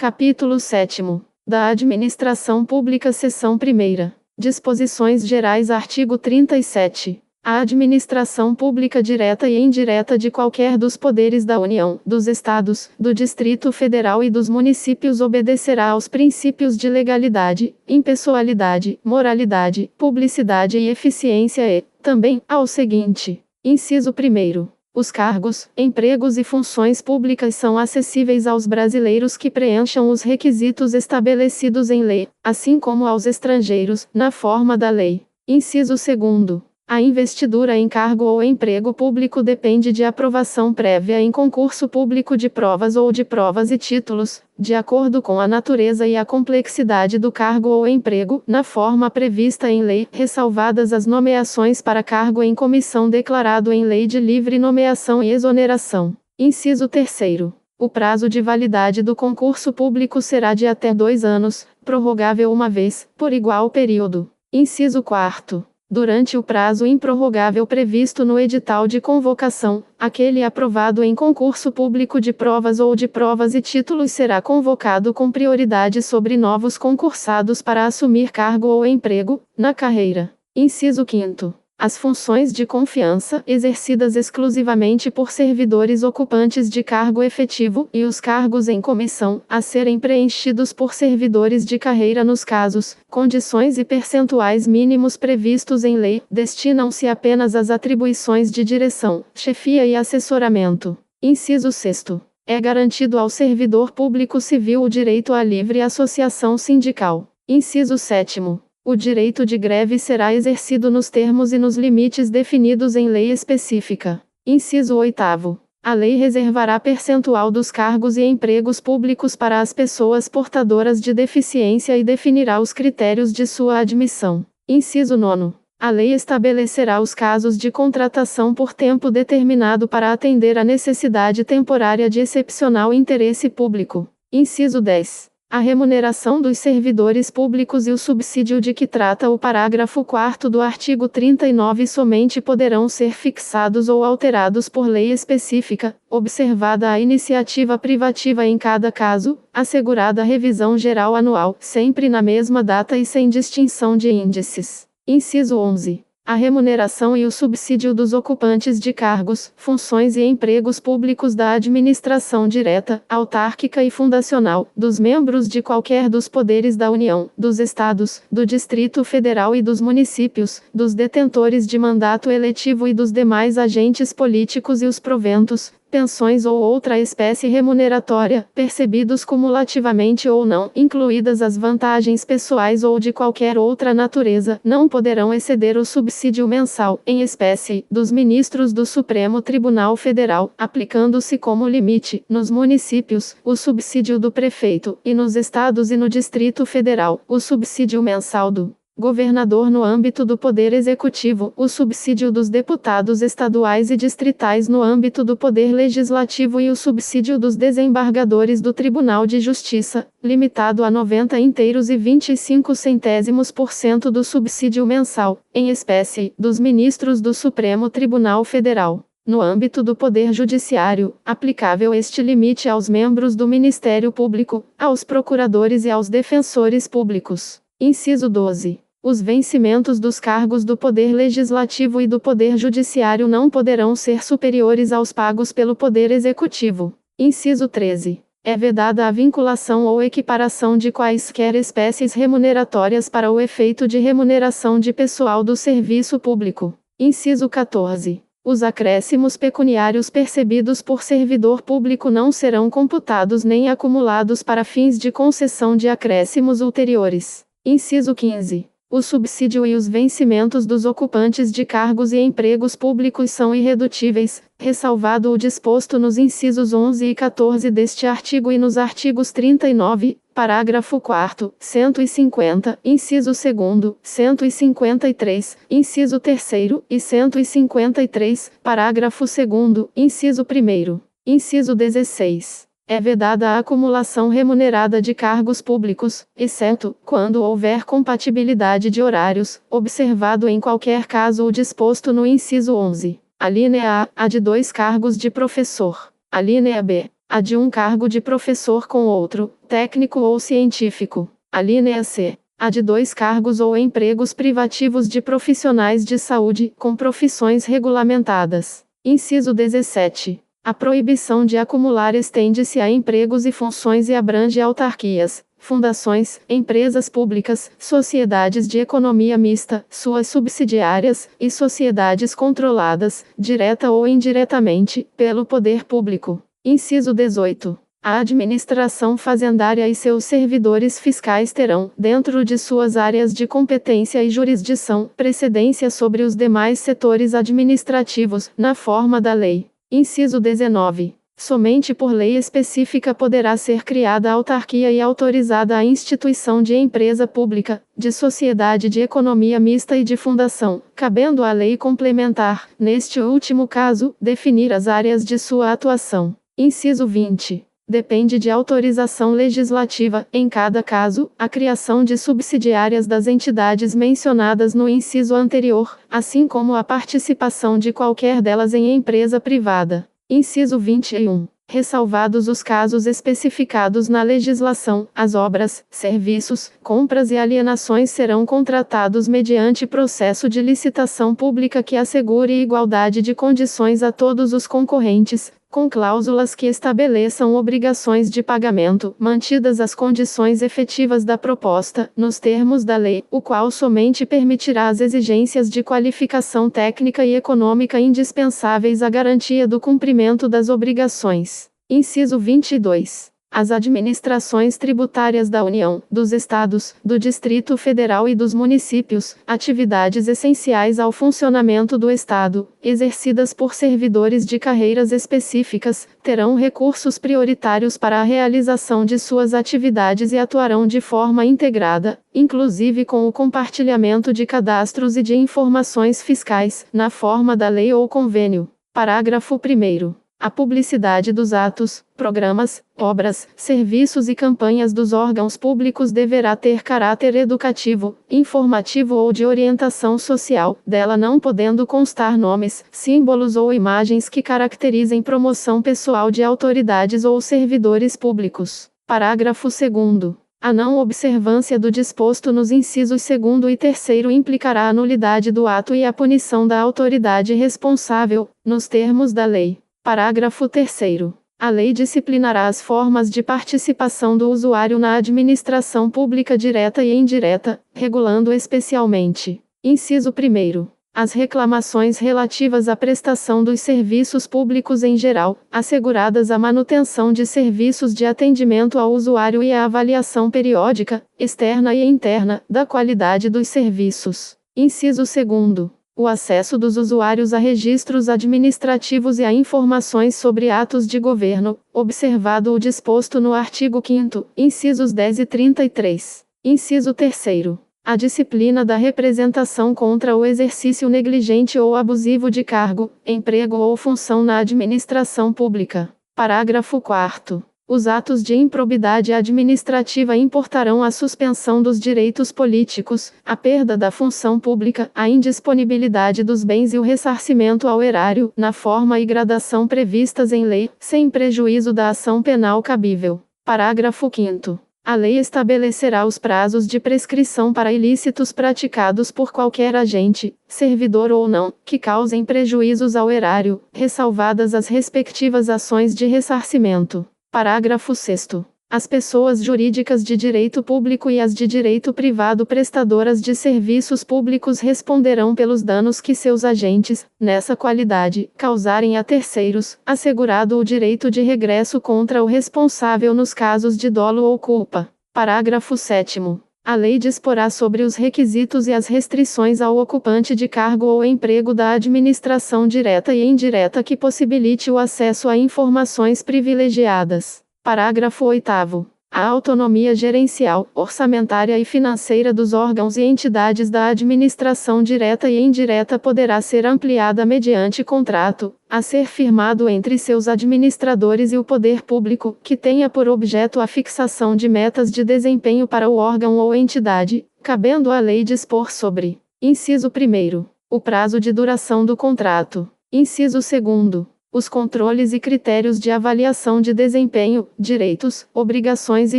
Capítulo 7º. Da Administração Pública, Seção 1ª. Disposições Gerais. Artigo 37. A administração pública direta e indireta de qualquer dos poderes da União, dos Estados, do Distrito Federal e dos municípios obedecerá aos princípios de legalidade, impessoalidade, moralidade, publicidade e eficiência e, também, ao seguinte. Inciso 1º. Os cargos, empregos e funções públicas são acessíveis aos brasileiros que preencham os requisitos estabelecidos em lei, assim como aos estrangeiros, na forma da lei. Inciso 2º. A investidura em cargo ou emprego público depende de aprovação prévia em concurso público de provas ou de provas e títulos, de acordo com a natureza e a complexidade do cargo ou emprego, na forma prevista em lei, ressalvadas as nomeações para cargo em comissão declarado em lei de livre nomeação e exoneração. Inciso 3º. O prazo de validade do concurso público será de até 2 anos, prorrogável uma vez, por igual período. Inciso 4º. Durante o prazo improrrogável previsto no edital de convocação, aquele aprovado em concurso público de provas ou de provas e títulos será convocado com prioridade sobre novos concursados para assumir cargo ou emprego, na carreira. Inciso 5º. As funções de confiança, exercidas exclusivamente por servidores ocupantes de cargo efetivo, e os cargos em comissão, a serem preenchidos por servidores de carreira nos casos, condições e percentuais mínimos previstos em lei, destinam-se apenas às atribuições de direção, chefia e assessoramento. Inciso 6º. É garantido ao servidor público civil o direito à livre associação sindical. Inciso 7º. O direito de greve será exercido nos termos e nos limites definidos em lei específica. Inciso 8º. A lei reservará percentual dos cargos e empregos públicos para as pessoas portadoras de deficiência e definirá os critérios de sua admissão. Inciso 9º. A lei estabelecerá os casos de contratação por tempo determinado para atender à necessidade temporária de excepcional interesse público. Inciso 10. A remuneração dos servidores públicos e o subsídio de que trata o parágrafo 4º do artigo 39 somente poderão ser fixados ou alterados por lei específica, observada a iniciativa privativa em cada caso, assegurada a revisão geral anual, sempre na mesma data e sem distinção de índices. Inciso 11. A remuneração e o subsídio dos ocupantes de cargos, funções e empregos públicos da administração direta, autárquica e fundacional, dos membros de qualquer dos poderes da União, dos Estados, do Distrito Federal e dos municípios, dos detentores de mandato eletivo e dos demais agentes políticos e os proventos, pensões ou outra espécie remuneratória, percebidos cumulativamente ou não, incluídas as vantagens pessoais ou de qualquer outra natureza, não poderão exceder o subsídio mensal, em espécie, dos ministros do Supremo Tribunal Federal, aplicando-se como limite, nos municípios, o subsídio do prefeito, e nos estados e no Distrito Federal, o subsídio mensal do governador no âmbito do Poder Executivo, o subsídio dos deputados estaduais e distritais no âmbito do Poder Legislativo e o subsídio dos desembargadores do Tribunal de Justiça, limitado a 90,25% do subsídio mensal, em espécie, dos ministros do Supremo Tribunal Federal. No âmbito do Poder Judiciário, aplicável este limite aos membros do Ministério Público, aos procuradores e aos defensores públicos. Inciso 12. Os vencimentos dos cargos do Poder Legislativo e do Poder Judiciário não poderão ser superiores aos pagos pelo Poder Executivo. Inciso 13. É vedada a vinculação ou equiparação de quaisquer espécies remuneratórias para o efeito de remuneração de pessoal do serviço público. Inciso 14. Os acréscimos pecuniários percebidos por servidor público não serão computados nem acumulados para fins de concessão de acréscimos ulteriores. Inciso 15. O subsídio e os vencimentos dos ocupantes de cargos e empregos públicos são irredutíveis, ressalvado o disposto nos incisos 11 e 14 deste artigo e nos artigos 39, parágrafo 4º, 150, inciso 2º, 153, inciso 3º e 153, parágrafo 2º, inciso 1º. Inciso 16. É vedada a acumulação remunerada de cargos públicos, exceto, quando houver compatibilidade de horários, observado em qualquer caso o disposto no inciso 11. Alínea A, a de 2 cargos de professor. Alínea B, A de um cargo de professor com outro, técnico ou científico. Alínea C. A de 2 cargos ou empregos privativos de profissionais de saúde, com profissões regulamentadas. Inciso 17. A proibição de acumular estende-se a empregos e funções e abrange autarquias, fundações, empresas públicas, sociedades de economia mista, suas subsidiárias, e sociedades controladas, direta ou indiretamente, pelo poder público. Inciso 18. A administração fazendária e seus servidores fiscais terão, dentro de suas áreas de competência e jurisdição, precedência sobre os demais setores administrativos, na forma da lei. Inciso 19. Somente por lei específica poderá ser criada a autarquia e autorizada a instituição de empresa pública, de sociedade de economia mista e de fundação, cabendo à lei complementar, neste último caso, definir as áreas de sua atuação. Inciso 20. Depende de autorização legislativa, em cada caso, a criação de subsidiárias das entidades mencionadas no inciso anterior, assim como a participação de qualquer delas em empresa privada. Inciso 21. Ressalvados os casos especificados na legislação, as obras, serviços, compras e alienações serão contratados mediante processo de licitação pública que assegure igualdade de condições a todos os concorrentes, com cláusulas que estabeleçam obrigações de pagamento, mantidas as condições efetivas da proposta, nos termos da lei, o qual somente permitirá as exigências de qualificação técnica e econômica indispensáveis à garantia do cumprimento das obrigações. Inciso 22. As administrações tributárias da União, dos Estados, do Distrito Federal e dos municípios, atividades essenciais ao funcionamento do Estado, exercidas por servidores de carreiras específicas, terão recursos prioritários para a realização de suas atividades e atuarão de forma integrada, inclusive com o compartilhamento de cadastros e de informações fiscais, na forma da lei ou convênio. Parágrafo 1º. A publicidade dos atos, programas, obras, serviços e campanhas dos órgãos públicos deverá ter caráter educativo, informativo ou de orientação social, dela não podendo constar nomes, símbolos ou imagens que caracterizem promoção pessoal de autoridades ou servidores públicos. Parágrafo 2º. A não observância do disposto nos incisos 2º e 3º implicará a nulidade do ato e a punição da autoridade responsável, nos termos da lei. Parágrafo 3º. A lei disciplinará as formas de participação do usuário na administração pública direta e indireta, regulando especialmente: inciso 1º. As reclamações relativas à prestação dos serviços públicos em geral, asseguradas a manutenção de serviços de atendimento ao usuário e a avaliação periódica, externa e interna, da qualidade dos serviços. Inciso 2º. O acesso dos usuários a registros administrativos e a informações sobre atos de governo, observado o disposto no artigo 5º, incisos 10 e 33. Inciso 3º. A disciplina da representação contra o exercício negligente ou abusivo de cargo, emprego ou função na administração pública. Parágrafo 4º. Os atos de improbidade administrativa importarão a suspensão dos direitos políticos, a perda da função pública, a indisponibilidade dos bens e o ressarcimento ao erário, na forma e gradação previstas em lei, sem prejuízo da ação penal cabível. Parágrafo 5º. A lei estabelecerá os prazos de prescrição para ilícitos praticados por qualquer agente, servidor ou não, que causem prejuízos ao erário, ressalvadas as respectivas ações de ressarcimento. Parágrafo 6º. As pessoas jurídicas de direito público e as de direito privado prestadoras de serviços públicos responderão pelos danos que seus agentes, nessa qualidade, causarem a terceiros, assegurado o direito de regresso contra o responsável nos casos de dolo ou culpa. Parágrafo 7º. A lei disporá sobre os requisitos e as restrições ao ocupante de cargo ou emprego da administração direta e indireta que possibilite o acesso a informações privilegiadas. Parágrafo 8º. A autonomia gerencial, orçamentária e financeira dos órgãos e entidades da administração direta e indireta poderá ser ampliada mediante contrato, a ser firmado entre seus administradores e o poder público, que tenha por objeto a fixação de metas de desempenho para o órgão ou entidade, cabendo à lei dispor sobre: inciso 1º. O prazo de duração do contrato. Inciso 2º. os controles e critérios de avaliação de desempenho, direitos, obrigações e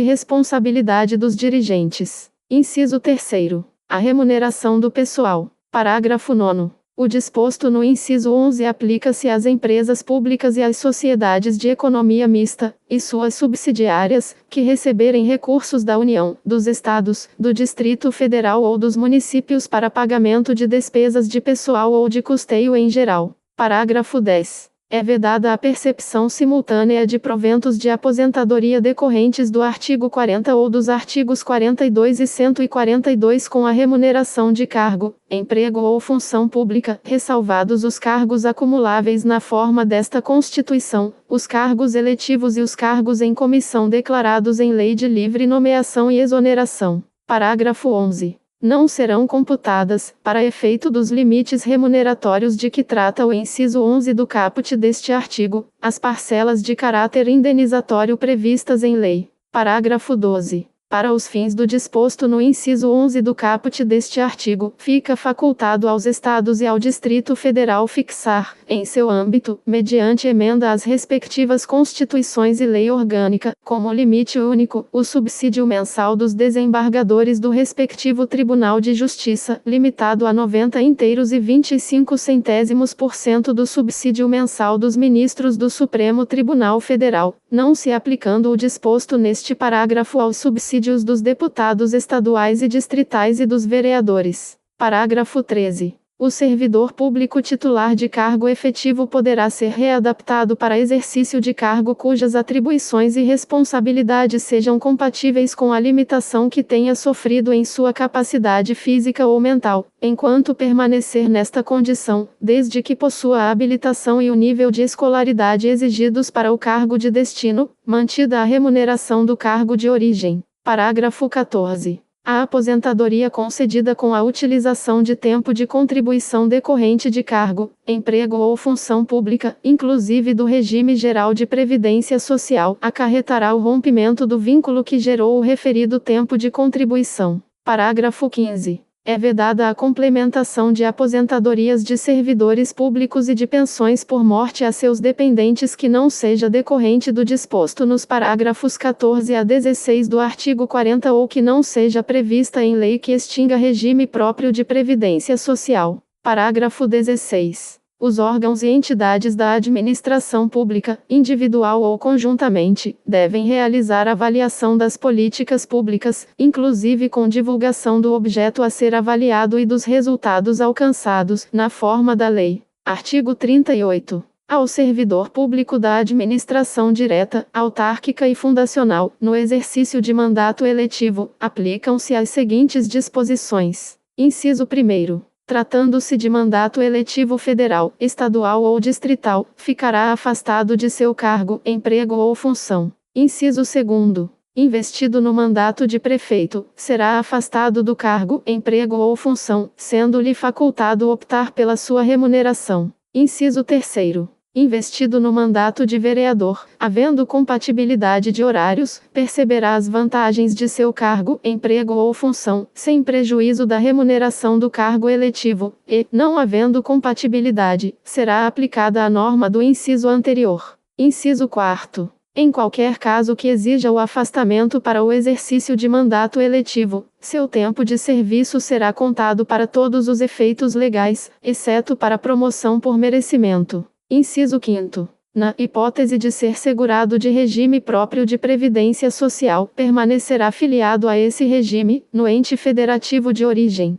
responsabilidade dos dirigentes. Inciso 3º. A remuneração do pessoal. Parágrafo 9º. O disposto no inciso 11 aplica-se às empresas públicas e às sociedades de economia mista, e suas subsidiárias, que receberem recursos da União, dos Estados, do Distrito Federal ou dos municípios para pagamento de despesas de pessoal ou de custeio em geral. Parágrafo 10. É vedada a percepção simultânea de proventos de aposentadoria decorrentes do artigo 40 ou dos artigos 42 e 142 com a remuneração de cargo, emprego ou função pública, ressalvados os cargos acumuláveis na forma desta Constituição, os cargos eletivos e os cargos em comissão declarados em lei de livre nomeação e exoneração. Parágrafo 11. Não serão computadas, para efeito dos limites remuneratórios de que trata o inciso 11 do caput deste artigo, as parcelas de caráter indenizatório previstas em lei. Parágrafo 12. Para os fins do disposto no inciso 11 do caput deste artigo, fica facultado aos Estados e ao Distrito Federal fixar, em seu âmbito, mediante emenda às respectivas Constituições e lei orgânica, como limite único, o subsídio mensal dos desembargadores do respectivo Tribunal de Justiça, limitado a 90 inteiros e 25% do subsídio mensal dos ministros do Supremo Tribunal Federal, não se aplicando o disposto neste parágrafo aos subsídios dos deputados estaduais e distritais e dos vereadores. Parágrafo 13. O servidor público titular de cargo efetivo poderá ser readaptado para exercício de cargo cujas atribuições e responsabilidades sejam compatíveis com a limitação que tenha sofrido em sua capacidade física ou mental, enquanto permanecer nesta condição, desde que possua a habilitação e o nível de escolaridade exigidos para o cargo de destino, mantida a remuneração do cargo de origem. Parágrafo 14. A aposentadoria concedida com a utilização de tempo de contribuição decorrente de cargo, emprego ou função pública, inclusive do regime geral de previdência social, acarretará o rompimento do vínculo que gerou o referido tempo de contribuição. Parágrafo 15. É vedada a complementação de aposentadorias de servidores públicos e de pensões por morte a seus dependentes que não seja decorrente do disposto nos parágrafos 14 a 16 do artigo 40 ou que não seja prevista em lei que extinga regime próprio de previdência social. Parágrafo 16. Os órgãos e entidades da administração pública, individual ou conjuntamente, devem realizar avaliação das políticas públicas, inclusive com divulgação do objeto a ser avaliado e dos resultados alcançados, na forma da lei. Artigo 38. Ao servidor público da administração direta, autárquica e fundacional, no exercício de mandato eletivo, aplicam-se as seguintes disposições. Inciso 1º. Tratando-se de mandato eletivo federal, estadual ou distrital, ficará afastado de seu cargo, emprego ou função. Inciso 2º. Investido no mandato de prefeito, será afastado do cargo, emprego ou função, sendo-lhe facultado optar pela sua remuneração. Inciso 3º. Investido no mandato de vereador, havendo compatibilidade de horários, perceberá as vantagens de seu cargo, emprego ou função, sem prejuízo da remuneração do cargo eletivo, e, não havendo compatibilidade, será aplicada a norma do inciso anterior. Inciso 4º. Em qualquer caso que exija o afastamento para o exercício de mandato eletivo, seu tempo de serviço será contado para todos os efeitos legais, exceto para promoção por merecimento. Inciso 5º. Na hipótese de ser segurado de regime próprio de previdência social, permanecerá filiado a esse regime, no ente federativo de origem.